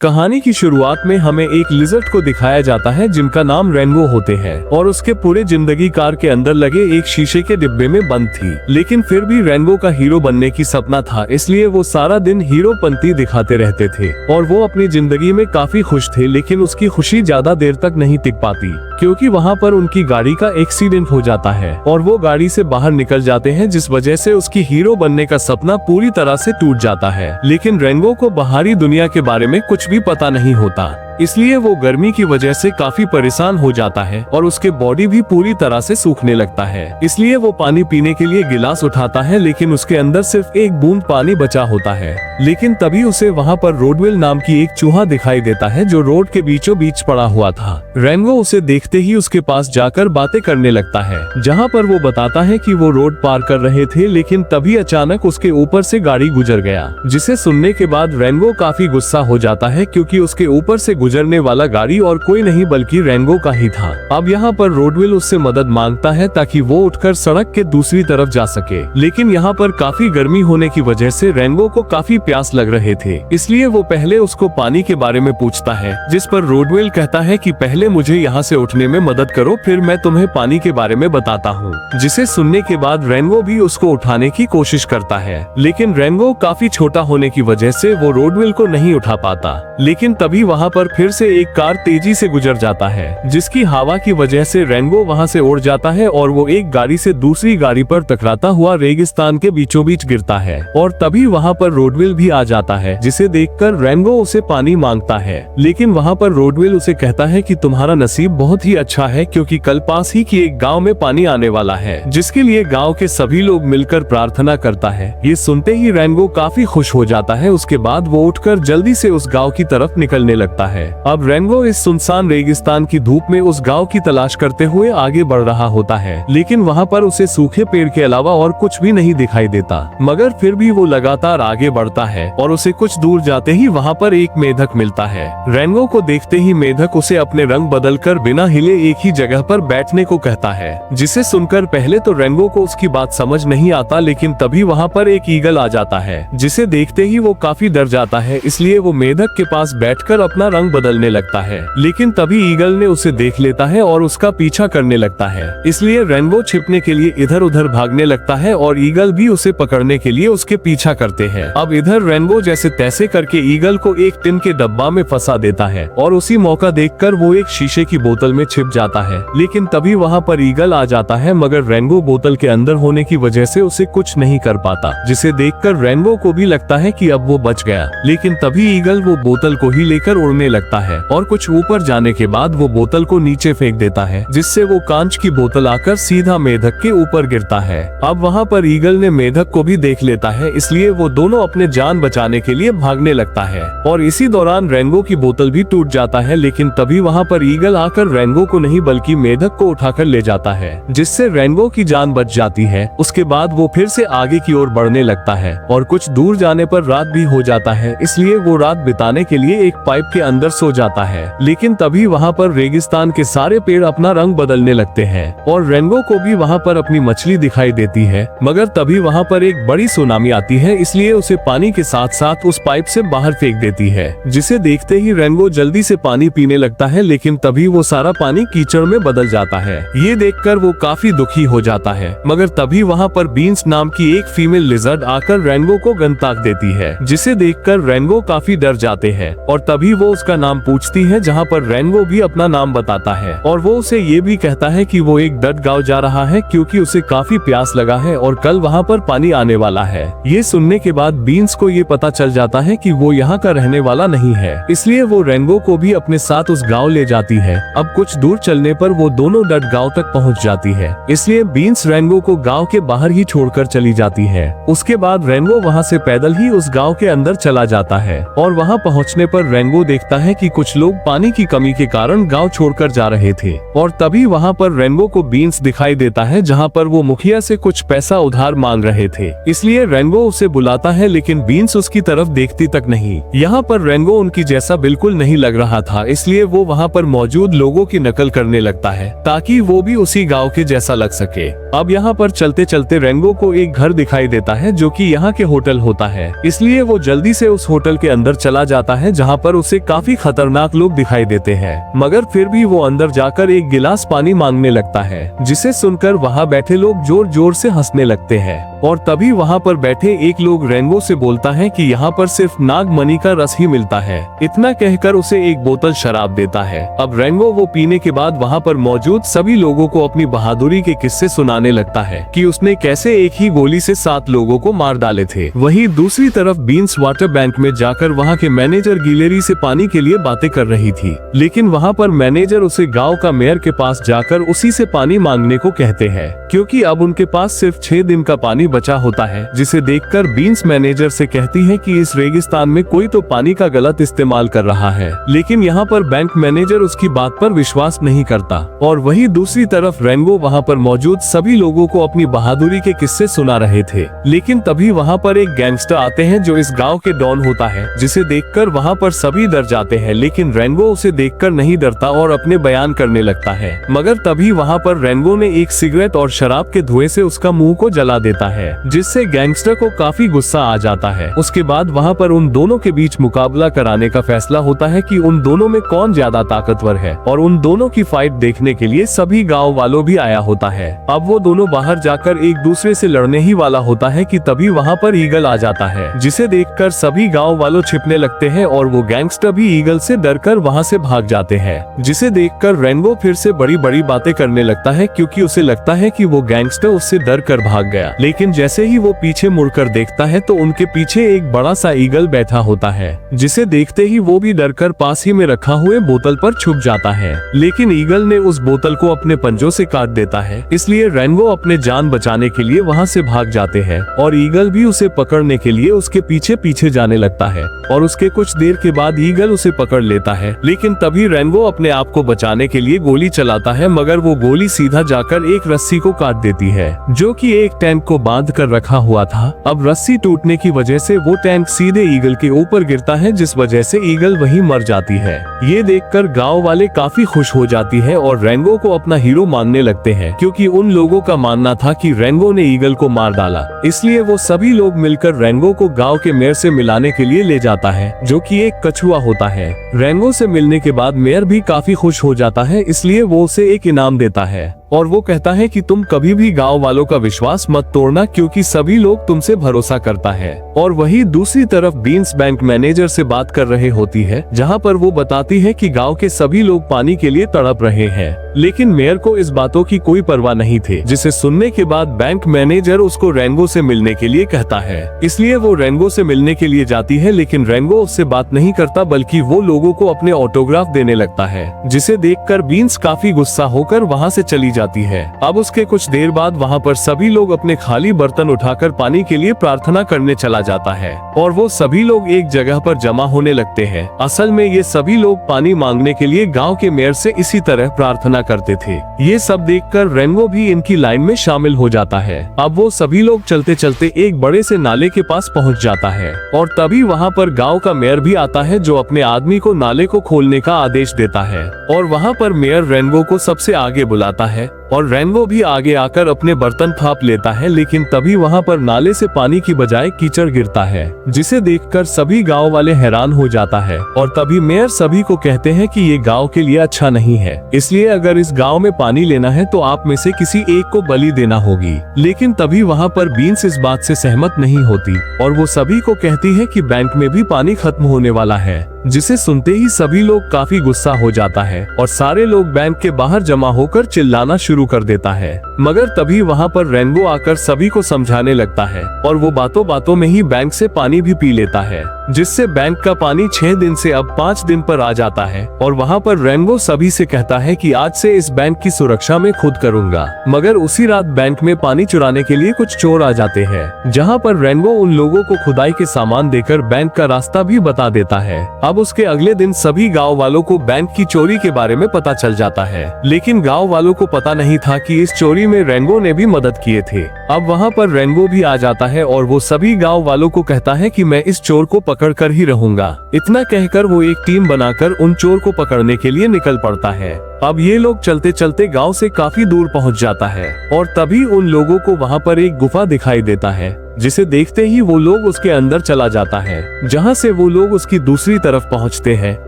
कहानी की शुरुआत में हमें एक लिजर्ड को दिखाया जाता है जिनका नाम रेनबो होते हैं और उसके पूरे जिंदगी कार के अंदर लगे एक शीशे के डिब्बे में बंद थी। लेकिन फिर भी रेनबो का हीरो बनने की सपना था, इसलिए वो सारा दिन हीरोपंती दिखाते रहते थे और वो अपनी जिंदगी में काफी खुश थे। लेकिन उसकी खुशी ज्यादा देर तक नहीं टिक पाती क्योंकि वहाँ पर उनकी गाड़ी का एक्सीडेंट हो जाता है और वो गाड़ी से बाहर निकल जाते हैं, जिस वजह से उसकी हीरो बनने का सपना पूरी तरह से टूट जाता है। लेकिन रेनबो को बाहरी दुनिया के बारे में कुछ भी पता नहीं होता, इसलिए वो गर्मी की वजह से काफी परेशान हो जाता है और उसके बॉडी भी पूरी तरह से सूखने लगता है। इसलिए वो पानी पीने के लिए गिलास उठाता है, लेकिन उसके अंदर सिर्फ एक बूंद पानी बचा होता है। लेकिन तभी उसे वहाँ पर रोडवेल नाम की एक चूहा दिखाई देता है जो रोड के बीचों बीच पड़ा हुआ था। रेनबो उसे देखते ही उसके पास जाकर बातें करने लगता है, जहाँ पर वो बताता है कि वो रोड पार कर रहे थे, लेकिन तभी अचानक उसके ऊपर से गाड़ी गुजर गया। जिसे सुनने के बाद रेनबो काफी गुस्सा हो जाता है क्योंकि उसके ऊपर से गुजरने वाला गाड़ी और कोई नहीं बल्कि रेनबो का ही था। अब यहाँ पर रोडवेल उससे मदद मांगता है ताकि वो उठकर सड़क के दूसरी तरफ जा सके, लेकिन यहाँ पर काफी गर्मी होने की वजह से रेनबो को काफी प्यास लग रहे थे, इसलिए वो पहले उसको पानी के बारे में पूछता है, जिस पर रोडवेल कहता है कि पहले मुझे यहाँ से उठने में मदद करो, फिर मैं तुम्हें पानी के बारे में बताता हूँ। जिसे सुनने के बाद रेनबो भी उसको उठाने की कोशिश करता है, लेकिन रेनबो काफी छोटा होने की वजह से वो रोडवेल को नहीं उठा पाता। लेकिन तभी वहाँ पर फिर से एक कार तेजी से गुजर जाता है, जिसकी हवा की वजह से रेनबो वहाँ से उड़ जाता है और वो एक गाड़ी से दूसरी गाड़ी पर टकराता हुआ रेगिस्तान के बीचों बीच गिरता है। और तभी वहाँ पर रोडवेल भी आ जाता है, जिसे देखकर रेनबो उसे पानी मांगता है। लेकिन वहाँ पर रोडवेल उसे कहता है कि तुम्हारा नसीब बहुत ही अच्छा है क्योंकि कल पास ही की एक गाँव में पानी आने वाला है, जिसके लिए गाँव के सभी लोग मिलकर प्रार्थना करता है। ये सुनते ही रेनबो काफी खुश हो जाता है। उसके बाद वो उठकर जल्दी से उस गाँव की तरफ निकलने लगता है। अब रेनबो इस सुनसान रेगिस्तान की धूप में उस गांव की तलाश करते हुए आगे बढ़ रहा होता है, लेकिन वहां पर उसे सूखे पेड़ के अलावा और कुछ भी नहीं दिखाई देता। मगर फिर भी वो लगातार आगे बढ़ता है और उसे कुछ दूर जाते ही वहां पर एक मेढक मिलता है। रेनबो को देखते ही मेढक उसे अपने रंग बदलकर बिना हिले एक ही जगह पर बैठने को कहता है, जिसे सुनकर पहले तो रेनबो को उसकी बात समझ नहीं आता, लेकिन तभी वहाँ पर एक ईगल आ जाता है, जिसे देखते ही वो काफी डर जाता है। इसलिए वो मेढक के पास बैठकर अपना रंग बदलने लगता है, लेकिन तभी ईगल ने उसे देख लेता है और उसका पीछा करने लगता है। इसलिए रेनबो छिपने के लिए इधर उधर भागने लगता है और ईगल भी उसे पकड़ने के लिए उसके पीछा करते हैं। अब इधर रेनबो जैसे तैसे करके ईगल को एक टिन के डब्बा में फंसा देता है और उसी मौका देखकर वो एक शीशे की बोतल में छिप जाता है। लेकिन तभी वहाँ पर ईगल आ जाता है, मगर रेनबो बोतल के अंदर होने की वजह से उसे कुछ नहीं कर पाता, जिसे देखकर रेनबो को भी लगता है कि अब वो बच गया। लेकिन तभी ईगल वो बोतल को ही लेकर उड़ने लगता है और कुछ ऊपर जाने के बाद वो बोतल को नीचे फेंक देता है, जिससे वो कांच की बोतल आकर सीधा मेढक के ऊपर गिरता है। अब वहाँ पर ईगल ने मेढक को भी देख लेता है, इसलिए वो दोनों अपने जान बचाने के लिए भागने लगता है और इसी दौरान रेनबो की बोतल भी टूट जाता है। लेकिन तभी वहाँ पर ईगल आकर रेनबो को नहीं बल्कि मेढक को उठाकर ले जाता है, जिससे रेनबो की जान बच जाती है। उसके बाद वो फिर से आगे की ओर बढ़ने लगता है और कुछ दूर जाने पर रात भी हो जाता है, इसलिए वो रात बिताने के लिए एक पाइप के अंदर सो जाता है। लेकिन तभी वहाँ पर रेगिस्तान के सारे पेड़ अपना रंग बदलने लगते हैं और रेनबो को भी वहाँ पर अपनी मछली दिखाई देती है। मगर तभी वहाँ पर एक बड़ी सुनामी आती है, इसलिए उसे पानी के साथ साथ उस पाइप से बाहर फेंक देती है, जिसे देखते ही रेनबो जल्दी से पानी पीने लगता है। लेकिन तभी वो सारा पानी कीचड़ में बदल जाता है। ये देखकर वो काफी दुखी हो जाता है। मगर तभी वहाँ पर बीन्स नाम की एक फीमेल लिजर्ड आकर रेनबो को गन ताक देती है, जिसे देखकर रेनबो काफी डर जाते हैं और तभी वो उसका नाम पूछती है, जहाँ पर रेनबो भी अपना नाम बताता है और वो उसे ये भी कहता है कि वो एक डट गांव जा रहा है क्योंकि उसे काफी प्यास लगा है और कल वहाँ पर पानी आने वाला है। ये सुनने के बाद बीन्स को ये पता चल जाता है कि वो यहाँ का रहने वाला नहीं है, इसलिए वो रेनबो को भी अपने साथ उस गाँव ले जाती है। अब कुछ दूर चलने पर वो दोनों डट गाँव तक पहुँच जाती है, इसलिए बीन्स रेनबो को गाँव के बाहर ही छोड़कर चली जाती है। उसके बाद रेनबो वहाँ से पैदल ही उस गाँव के अंदर चला जाता है और वहाँ पहुँचने पर रेनबो देखता है है कि कुछ लोग पानी की कमी के कारण गांव छोड़कर जा रहे थे और तभी वहां पर रेनबो को बीन्स दिखाई देता है जहां पर वो मुखिया से कुछ पैसा उधार मांग रहे थे। इसलिए रेनबो उसे बुलाता है लेकिन बीन्स उसकी तरफ देखती तक नहीं। यहाँ पर रेनबो उनकी जैसा बिल्कुल नहीं लग रहा था, इसलिए वो वहाँ पर मौजूद लोगों की नकल करने लगता है ताकि वो भी उसी गाँव के जैसा लग सके। अब यहाँ पर चलते चलते रेनबो को एक घर दिखाई देता है जो कि यहाँ के होटल होता है, इसलिए वो जल्दी से उस होटल के अंदर चला जाता है जहाँ पर उसे काफी खतरनाक लोग दिखाई देते हैं। मगर फिर भी वो अंदर जाकर एक गिलास पानी मांगने लगता है, जिसे सुनकर वहाँ बैठे लोग जोर जोर से हंसने लगते हैं। और तभी वहाँ पर बैठे एक लोग रेनबो से बोलता है कि यहाँ पर सिर्फ नागमणि का रस ही मिलता है। इतना कहकर उसे एक बोतल शराब देता है। अब रेनबो वो पीने के बाद वहाँ पर मौजूद सभी लोगों को अपनी बहादुरी के किस्से सुनाने लगता है कि उसने कैसे एक ही गोली से 7 लोगों को मार डाले थे। वहीं दूसरी तरफ बीन्स वाटर बैंक में जाकर वहाँ के मैनेजर गिलेरी से पानी के लिए बातें कर रही थी, लेकिन वहाँ पर मैनेजर उसे गाँव का मेयर के पास जाकर उसी से पानी मांगने को कहते हैं, क्योंकि अब उनके पास सिर्फ 6 दिन का पानी बचा होता है। जिसे देखकर बीन्स मैनेजर से कहती है कि इस रेगिस्तान में कोई तो पानी का गलत इस्तेमाल कर रहा है, लेकिन यहाँ पर बैंक मैनेजर उसकी बात पर विश्वास नहीं करता। और वही दूसरी तरफ रेनबो वहाँ पर मौजूद सभी लोगों को अपनी बहादुरी के किस्से सुना रहे थे, लेकिन तभी वहाँ पर एक गैंगस्टर आते हैं जो इस गाँव के डॉन होता है, जिसे देखकर वहाँ पर सभी डर जाते हैं, लेकिन रेनबो उसे देखकर नहीं डरता और अपने बयान करने लगता है। मगर तभी वहाँ पर रेनबो ने एक सिगरेट और शराब के धुएं से उसका मुंह को जला देता है, जिससे गैंगस्टर को काफी गुस्सा आ जाता है। उसके बाद वहाँ पर उन दोनों के बीच मुकाबला कराने का फैसला होता है कि उन दोनों में कौन ज्यादा ताकतवर है, और उन दोनों की फाइट देखने के लिए सभी गाँव वालों भी आया होता है। अब वो दोनों बाहर जाकर एक दूसरे से लड़ने ही वाला होता है कि तभी वहाँ पर ईगल आ जाता है, जिसे देखकर सभी गाँव वालों छिपने लगते हैं और वो गैंगस्टर भी ईगल से डरकर वहाँ से भाग जाते हैं। जिसे देखकर रेनबो फिर से बड़ी बड़ी बातें करने लगता है, क्योंकि उसे लगता है कि वो गैंगस्टर उससे डर कर भाग गया। लेकिन जैसे ही वो पीछे मुड़कर देखता है तो उनके पीछे एक बड़ा सा ईगल बैठा होता है, जिसे देखते ही वो भी डरकर पास ही में रखा हुए बोतल पर छुप जाता है। लेकिन ईगल ने उस बोतल को अपने पंजों से काट देता है, इसलिए रेनबो अपने जान बचाने के लिए वहाँ से भाग जाते हैं और ईगल भी उसे पकड़ने के लिए उसके पीछे पीछे जाने लगता है। और उसके कुछ देर के बाद ईगल उसे पकड़ लेता है, लेकिन तभी रेनबो अपने आप को बचाने के लिए गोली चलाता है, मगर वो गोली सीधा जाकर एक रस्सी को काट देती है, जो कि एक टैंक को बांध कर रखा हुआ था। अब रस्सी टूटने की वजह से वो टैंक सीधे ईगल के ऊपर गिरता है, जिस वजह से ईगल वहीं मर जाती है। ये देखकर गांव वाले काफी खुश हो जाती है और रेनबो को अपना हीरो मानने लगते हैं, क्योंकि उन लोगों का मानना था कि रेनबो ने ईगल को मार डाला। इसलिए वो सभी लोग मिलकर रेनबो को गाँव के मेयर से मिलाने के लिए ले जाता है, जो कि एक कछुआ होता है। रेनबो से मिलने के बाद मेयर भी काफी खुश हो जाता है, इसलिए वो उसे एक इनाम देता है और वो कहता है कि तुम कभी भी गांव वालों का विश्वास मत तोड़ना, क्योंकि सभी लोग तुमसे भरोसा करता है। और वही दूसरी तरफ बीन्स बैंक मैनेजर से बात कर रहे होती है, जहां पर वो बताती है कि गांव के सभी लोग पानी के लिए तड़प रहे हैं, लेकिन मेयर को इस बातों की कोई परवाह नहीं थी। जिसे सुनने के बाद बैंक मैनेजर उसको रेनबो से मिलने के लिए कहता है, इसलिए वो रेनबो से मिलने के लिए जाती है, लेकिन रेनबो उससे बात नहीं करता, बल्कि वो लोगों को अपने ऑटोग्राफ देने लगता है, जिसे देखकर बीन्स काफी गुस्सा होकर वहाँ से चली जाती है। अब उसके कुछ देर बाद वहाँ पर सभी लोग अपने खाली बर्तन उठाकर पानी के लिए प्रार्थना करने चला जाता है और वो सभी लोग एक जगह पर जमा होने लगते हैं। असल में ये सभी लोग पानी मांगने के लिए गांव के मेयर से इसी तरह प्रार्थना करते थे। ये सब देखकर रेनबो भी इनकी लाइन में शामिल हो जाता है। अब वो सभी लोग चलते चलते एक बड़े से नाले के पास पहुँच जाता है और तभी वहाँ पर गाँव का मेयर भी आता है, जो अपने आदमी को नाले को खोलने का आदेश देता है। और वहाँ पर मेयर रेनबो को सबसे आगे बुलाता है और रेनबो भी आगे आकर अपने बर्तन थाप लेता है, लेकिन तभी वहाँ पर नाले से पानी की बजाय कीचड़ गिरता है, जिसे देखकर सभी गांव वाले हैरान हो जाता है। और तभी मेयर सभी को कहते हैं कि ये गांव के लिए अच्छा नहीं है, इसलिए अगर इस गांव में पानी लेना है तो आप में से किसी एक को बलि देना होगी। लेकिन तभी वहाँ पर बीन्स इस बात से सहमत नहीं होती और वो सभी को कहती है कि बैंक में भी पानी खत्म होने वाला है, जिसे सुनते ही सभी लोग काफी गुस्सा हो जाता है और सारे लोग बैंक के बाहर जमा होकर चिल्लाना शुरू कर देता है। मगर तभी वहाँ पर रेनबो आकर सभी को समझाने लगता है और वो बातों बातों में ही बैंक से पानी भी पी लेता है, जिससे बैंक का पानी 6 दिन से अब 5 दिन पर आ जाता है। और वहाँ पर रेनबो सभी से कहता है कि आज से इस बैंक की सुरक्षा मैं खुद करूँगा। मगर उसी रात बैंक में पानी चुराने के लिए कुछ चोर आ जाते हैं, जहाँ पर रेनबो उन लोगों को खुदाई के सामान देकर बैंक का रास्ता भी बता देता है। अब उसके अगले दिन सभी गाँव वालों को बैंक की चोरी के बारे में पता चल जाता है, लेकिन गाँव वालों को पता नहीं था कि इस चोरी में रेनबो ने भी मदद किए थे। अब वहाँ पर रेनबो भी आ जाता है और वो सभी गाँव वालों को कहता है कि मैं इस चोर को पकड़ कर ही रहूंगा। इतना कहकर वो एक टीम बनाकर उन चोर को पकड़ने के लिए निकल पड़ता है। अब ये लोग चलते चलते गांव से काफी दूर पहुंच जाता है और तभी उन लोगों को वहां पर एक गुफा दिखाई देता है, जिसे देखते ही वो लोग उसके अंदर चला जाता है, जहां से वो लोग उसकी दूसरी तरफ पहुंचते हैं।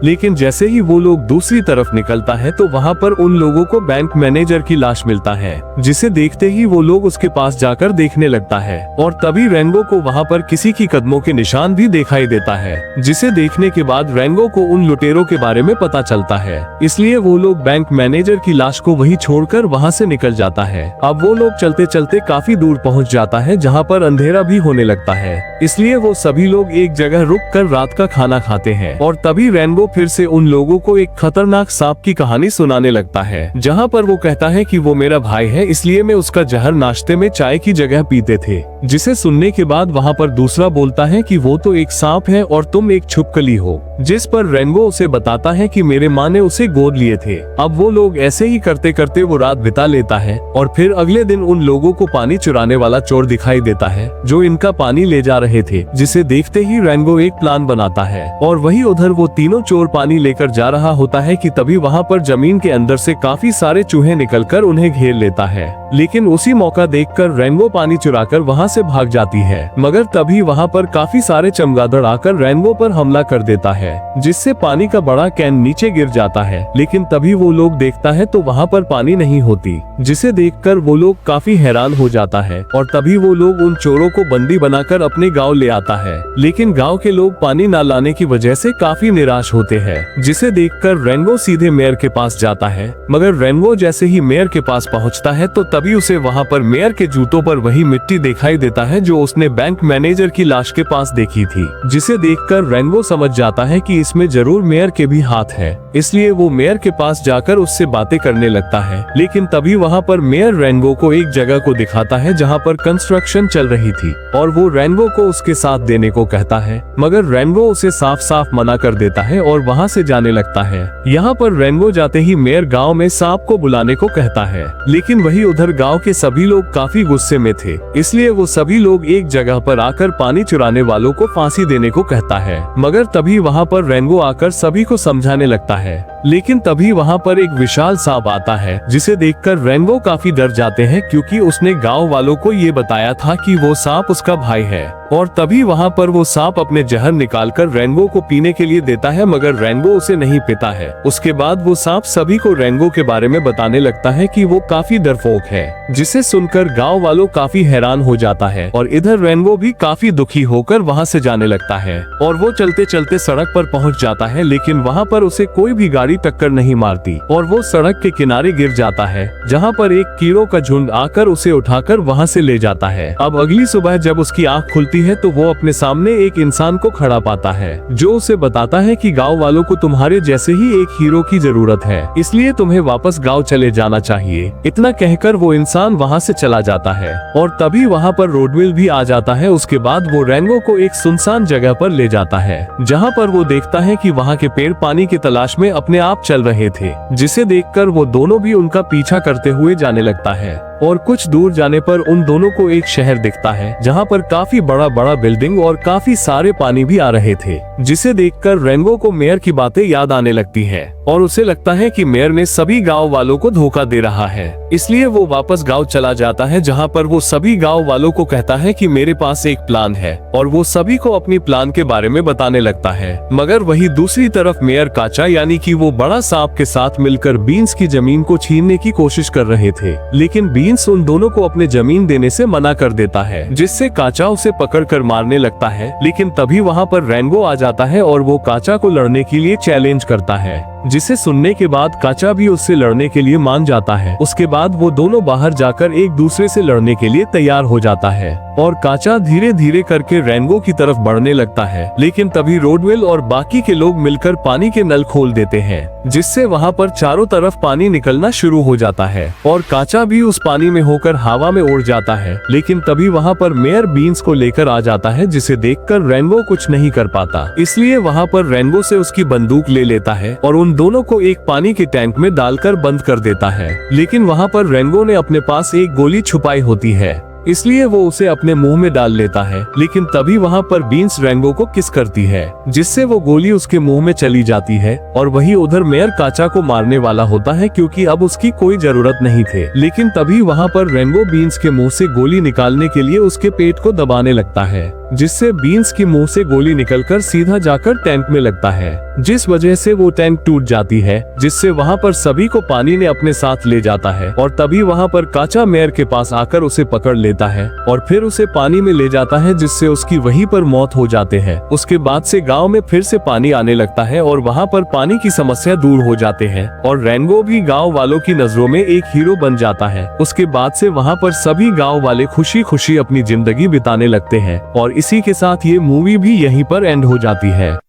लेकिन जैसे ही वो लोग दूसरी तरफ निकलता है तो वहां पर उन लोगों को बैंक मैनेजर की लाश मिलता है, जिसे देखते ही वो लोग उसके पास जाकर देखने लगता है। और तभी रेनबो को वहां पर किसी की कदमों के निशान भी दिखाई देता है, जिसे देखने के बाद रेनबो को उन लुटेरों के बारे में पता चलता है। इसलिए वो लोग बैंक मैनेजर की लाश को वहीं छोड़कर वहां से निकल जाता है। अब वो लोग चलते चलते काफी दूर पहुंच जाता है, जहां पर अंधेरा भी होने लगता है। इसलिए वो सभी लोग एक जगह रुककर रात का खाना खाते हैं और तभी रेनबो फिर से उन लोगों को एक खतरनाक सांप की कहानी सुनाने लगता है, जहां पर वो कहता है कि वो मेरा भाई है, इसलिए मैं उसका जहर नाश्ते में चाय की जगह पीते थे। जिसे सुनने के बाद वहां पर दूसरा बोलता है कि वो तो एक सांप है और तुम एक छुपकली हो। जिस पर रेनबो उसे बताता है कि मेरे माँ ने उसे गोद लिए थे। अब वो लोग ऐसे ही करते करते वो रात बिता लेता है और फिर अगले दिन उन लोगों को पानी चुराने वाला चोर दिखाई देता है, जो इनका पानी ले जा रहे थे। जिसे देखते ही रेनबो एक प्लान बनाता है और वही उधर वो तीनों चोर पानी लेकर जा रहा होता है कि तभी वहाँ पर जमीन के अंदर से काफी सारे चूहे निकलकर उन्हें घेर लेता है। लेकिन उसी मौका देखकर रेनबो पानी चुराकर वहाँ से भाग जाती है, मगर तभी वहाँ पर काफी सारे चमगादड़ आकर रेनबो पर हमला कर देता है, जिससे पानी का बड़ा कैन नीचे गिर जाता है। लेकिन तभी वो लोग देखता है तो वहाँ पर पानी नहीं होती, जिसे देखकर वो लोग काफी हैरान हो जाता है। और तभी वो लोग उन चोरों को बंदी बनाकर अपने गांव ले आता है। लेकिन गांव के लोग पानी न लाने की वजह से काफी निराश होते हैं, जिसे देखकर रेनबो सीधे मेयर के पास जाता है। मगर रेनबो जैसे ही मेयर के पास पहुंचता है तो तभी उसे वहां पर मेयर के जूतों पर वही मिट्टी दिखाई देता है जो उसने बैंक मैनेजर की लाश के पास देखी थी। जिसे देखकर रेनबो समझ जाता है कि इसमें जरूर मेयर के भी हाथ है, इसलिए वो मेयर के पास जाकर उससे बातें करने लगता है। लेकिन तभी वहाँ पर मेयर रेनबो को एक जगह को दिखाता है जहाँ पर कंस्ट्रक्शन चल रही थी और वो रेनबो को उसके साथ देने को कहता है, मगर रेनबो उसे साफ साफ मना कर देता है और वहाँ से जाने लगता है। यहाँ पर रेनबो जाते ही मेयर गाँव में सांप को बुलाने को कहता है, लेकिन वही उधर गाँव के सभी लोग काफी गुस्से में थे, इसलिए वो सभी लोग एक जगह पर आकर पानी चुराने वालों को फांसी देने को कहता है। मगर तभी वहाँ पर रेनबो आकर सभी को समझाने लगता है। लेकिन तभी वहाँ पर एक विशाल सांप आता है, जिसे देखकर रेनबो काफी डर जाते हैं, क्योंकि उसने गांव वालों को ये बताया था कि वो सांप उसका भाई है। और तभी वहाँ पर वो सांप अपने जहर निकालकर रेनबो को पीने के लिए देता है, मगर रेनबो उसे नहीं पीता है। उसके बाद वो सांप सभी को रेनबो के बारे में बताने लगता है कि वो काफी डरपोक है, जिसे सुनकर गांव वालों काफी हैरान हो जाता है। और इधर रेनबो भी काफी दुखी होकर वहाँ से जाने लगता है और वो चलते चलते सड़क पर पहुँच जाता है, लेकिन वहाँ पर उसे कोई भी गाड़ी टक्कर नहीं मारती और वो सड़क के किनारे गिर जाता है, जहाँ पर एक कीड़ों का झुंड आकर उसे उठाकर वहाँ से ले जाता है। अब अगली सुबह जब उसकी आँख खुलती है तो वो अपने सामने एक इंसान को खड़ा पाता है, जो उसे बताता है कि गांव वालों को तुम्हारे जैसे ही एक हीरो की जरूरत है, इसलिए तुम्हें वापस गांव चले जाना चाहिए। इतना कहकर वो इंसान वहां से चला जाता है और तभी वहां पर रोडविल भी आ जाता है। उसके बाद वो रेनबो को एक सुनसान जगह पर ले जाता है, जहाँ पर वो देखता है कि वहाँ के पेड़ पानी की तलाश में अपने आप चल रहे थे, जिसे देखकर वो दोनों भी उनका पीछा करते हुए जाने लगता है। और कुछ दूर जाने पर उन दोनों को एक शहर दिखता है, जहाँ पर काफी बड़ा बड़ा बिल्डिंग और काफी सारे पानी भी आ रहे थे, जिसे देखकर रेनबो को मेयर की बातें याद आने लगती हैं और उसे लगता है कि मेयर ने सभी गांव वालों को धोखा दे रहा है। इसलिए वो वापस गांव चला जाता है, जहां पर वो सभी गांव वालों को कहता है कि मेरे पास एक प्लान है, और वो सभी को अपनी प्लान के बारे में बताने लगता है। मगर वही दूसरी तरफ मेयर काचा यानी कि वो बड़ा सांप के साथ मिलकर बीन्स की जमीन को छीनने की कोशिश कर रहे थे, लेकिन बीन्स उन दोनों को अपने जमीन देने से मना कर देता है, जिससे काचा उसे पकड़कर मारने लगता है। लेकिन तभी वहाँ पर रेनबो आ जाता है और वो काचा को लड़ने के लिए चैलेंज करता है। जिसे सुनने के बाद काचा भी उससे लड़ने के लिए मान जाता है। उसके बाद वो दोनों बाहर जाकर एक दूसरे से लड़ने के लिए तैयार हो जाता है और काचा धीरे धीरे करके रेनबो की तरफ बढ़ने लगता है। लेकिन तभी रोडवेल और बाकी के लोग मिलकर पानी के नल खोल देते हैं, जिससे वहाँ पर चारों तरफ पानी निकलना शुरू हो जाता है और काचा भी उस पानी में होकर हवा में उड़ जाता है। लेकिन तभी वहाँ पर मेयर बीन्स को लेकर आ जाता है, जिसे देखकर रेनबो कुछ नहीं कर पाता, इसलिए वहाँ पर रेनबो से उसकी बंदूक ले लेता है और उन दोनों को एक पानी के टैंक में डालकर बंद कर देता है। लेकिन वहाँ पर रेनबो ने अपने पास एक गोली छुपाई होती है, इसलिए वो उसे अपने मुंह में डाल लेता है। लेकिन तभी वहाँ पर बीन्स रेनबो को किस करती है, जिससे वो गोली उसके मुंह में चली जाती है और वही उधर मेयर काचा को मारने वाला होता है, क्योंकि अब उसकी कोई जरूरत नहीं थे। लेकिन तभी वहाँ पर रेनबो बीन्स के मुंह से गोली निकालने के लिए उसके पेट को दबाने लगता है, जिससे बीन्स के मुंह से गोली निकलकर सीधा जाकर टैंक में लगता है, जिस वजह से वो टैंक टूट जाती है, जिससे वहाँ पर सभी को पानी ने अपने साथ ले जाता है। और तभी वहाँ पर काचा मेयर के पास आकर उसे पकड़ लेता है और फिर उसे पानी में ले जाता है, जिससे उसकी वहीं पर मौत हो जाते है। उसके बाद से गांव में फिर से पानी आने लगता है और वहाँ पर पानी की समस्या दूर हो जाते हैं और रेनबो भी गाँव वालों की नजरों में एक हीरो बन जाता है। उसके बाद से वहाँ पर सभी गाँव वाले खुशी खुशी अपनी जिंदगी बिताने लगते हैं और इसी के साथ ये मूवी भी यहीं पर एंड हो जाती है।